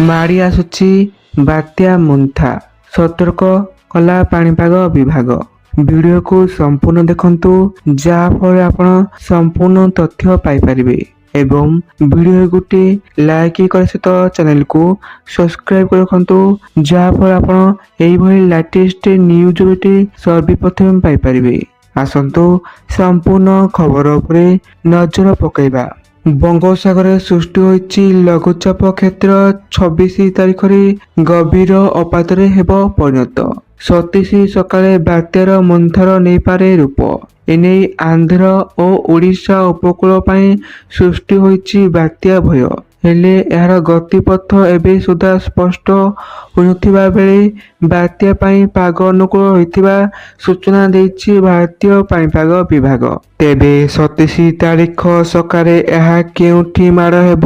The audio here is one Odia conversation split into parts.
ମାଡ଼ି ଆସୁଛି ବାତ୍ୟା ମୁନ୍ଥା, ସତର୍କ କଲା ପାଣିପାଗ ବିଭାଗ। ଭିଡିଓକୁ ସମ୍ପୂର୍ଣ୍ଣ ଦେଖନ୍ତୁ, ଯାହା ଫଳରେ ଆପଣ ସମ୍ପୂର୍ଣ୍ଣ ତଥ୍ୟ ପାଇପାରିବେ ଏବଂ ଭିଡିଓ ଗୋଟିଏ ଲାଇକ୍ କରିବା ସହିତ ଚ୍ୟାନେଲକୁ ସବସ୍କ୍ରାଇବ କରି ରଖନ୍ତୁ, ଯାହା ଫଳରେ ଆପଣ ଏଇଭଳି ଲାଟେଷ୍ଟ ନ୍ୟୁଜ୍ ଗୋଟିଏ ସର୍ବପ୍ରଥମେ ପାଇପାରିବେ। ଆସନ୍ତୁ ସମ୍ପୂର୍ଣ୍ଣ ଖବର ଉପରେ ନଜର ପକାଇବା। ବଙ୍ଗୋପସାଗରରେ ସୃଷ୍ଟି ହୋଇଛି ଲଘୁଚାପ କ୍ଷେତ୍ର 26 ତାରିଖରେ ଗଭୀର ଅପାତରେ ହେବ ପରିଣତ। 27 ସକାଳେ ବାତ୍ୟାର ମନ୍ଥର ନେଇପାରେ ରୂପ। ଏନେଇ ଆନ୍ଧ୍ର ଓ ଓଡ଼ିଶା ଉପକୂଳ ପାଇଁ ସୃଷ୍ଟି ହୋଇଛି ବାତ୍ୟା ଭୟ। ହେଲେ ଏହାର ଗତିପଥ ଏବେ ସୁଦ୍ଧା ସ୍ପଷ୍ଟ ହୋଇନଥିବା ବେଳେ ବାତ୍ୟା ପାଇଁ ପାଗ ଅନୁକୂଳ ହୋଇଥିବା ସୂଚନା ଦେଇଛି ଭାରତୀୟ ପାଣିପାଗ ବିଭାଗ। ତେବେ 27 ତାରିଖ ସକାଳେ ଏହା କେଉଁଠି ମାଡ଼ ହେବ,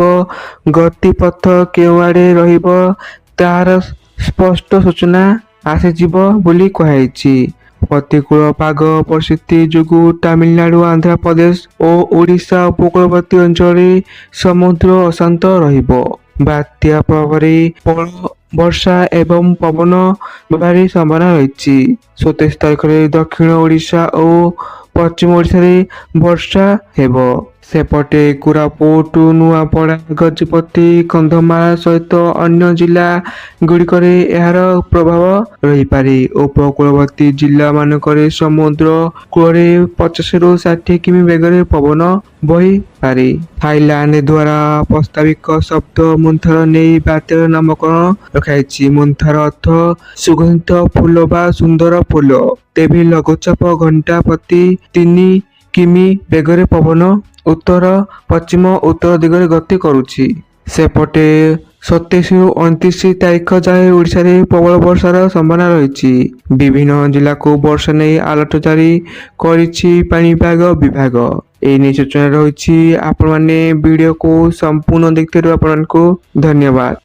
ଗତିପଥ କେଉଁଆଡ଼େ ରହିବ, ତାହାର ସ୍ପଷ୍ଟ ସୂଚନା ଆସିଯିବ ବୋଲି କୁହାଯାଇଛି। ପ୍ରତିକୂଳ ପାଗ ପରିସ୍ଥିତି ଯୋଗୁଁ ତାମିଲନାଡୁ, ଆନ୍ଧ୍ରପ୍ରଦେଶ ଓ ଓଡ଼ିଶା ଉପକୂଳବର୍ତ୍ତୀ ଅଞ୍ଚଳରେ ସମୁଦ୍ର ଅଶାନ୍ତ ରହିବ। ବାତ୍ୟା ପ୍ରଭାବରେ ପ୍ରବଳ ବର୍ଷା ଏବଂ ପବନ ବହିବାର ସମ୍ଭାବନା ରହିଛି। 27 ତାରିଖରେ ଦକ୍ଷିଣ ଓଡ଼ିଶା ଓ ପଶ୍ଚିମ ଓଡ଼ିଶାରେ ବର୍ଷା ହେବ। ସେପଟେ କୋରାପୁଟ, ନୂଆପଡ଼ା, ଗଜପତି, କନ୍ଧମାଳ ସହିତ ଅନ୍ୟ ଜିଲ୍ଲା ଗୁଡ଼ିକରେ ଏହାର ପ୍ରଭାବ ରହିପାରେ। ଉପକୂଳବର୍ତ୍ତୀ ଜିଲ୍ଲା ମାନଙ୍କରେ ସମୁଦ୍ର କୂଳରେ 50ରୁ 60 କିମି ବେଗରେ ପବନ ବହିପାରେ। ଥାଇଲାଣ୍ଡ ଦ୍ୱାରା ପ୍ରସ୍ତାବିତ ଶବ୍ଦ ମୁନ୍ଥାର ନେଇ ବାତ୍ୟାର ନାମକରଣ ରଖାଯାଇଛି। ମୁନ୍ଥାର ଅର୍ଥ ସୁଗନ୍ଧିତ ଫୁଲ ବା ସୁନ୍ଦର ଫୁଲ। ତେବେ ଲଘୁଚାପ ଘଣ୍ଟା ପ୍ରତି 3 କିମି ବେଗରେ ପବନ ଉତ୍ତର ପଶ୍ଚିମ ଉତ୍ତର ଦିଗରେ ଗତି କରୁଛି। ସେପଟେ 27ରୁ 29 ତାରିଖ ଯାଏଁ ଓଡ଼ିଶାରେ ପ୍ରବଳ ବର୍ଷାର ସମ୍ଭାବନା ରହିଛି। ବିଭିନ୍ନ ଜିଲ୍ଲାକୁ ବର୍ଷା ନେଇ ଆଲର୍ଟ ଜାରି କରିଛି ପାଣିପାଗ ବିଭାଗ। এই ନେଇ ସୂଚନା ରହିଛି। ଆପଣମାନେ ଭିଡିଓକୁ ସମ୍ପୂର୍ଣ୍ଣ ଦେଖିଥିବାରୁ ଆପଣଙ୍କୁ ଧନ୍ୟବାଦ।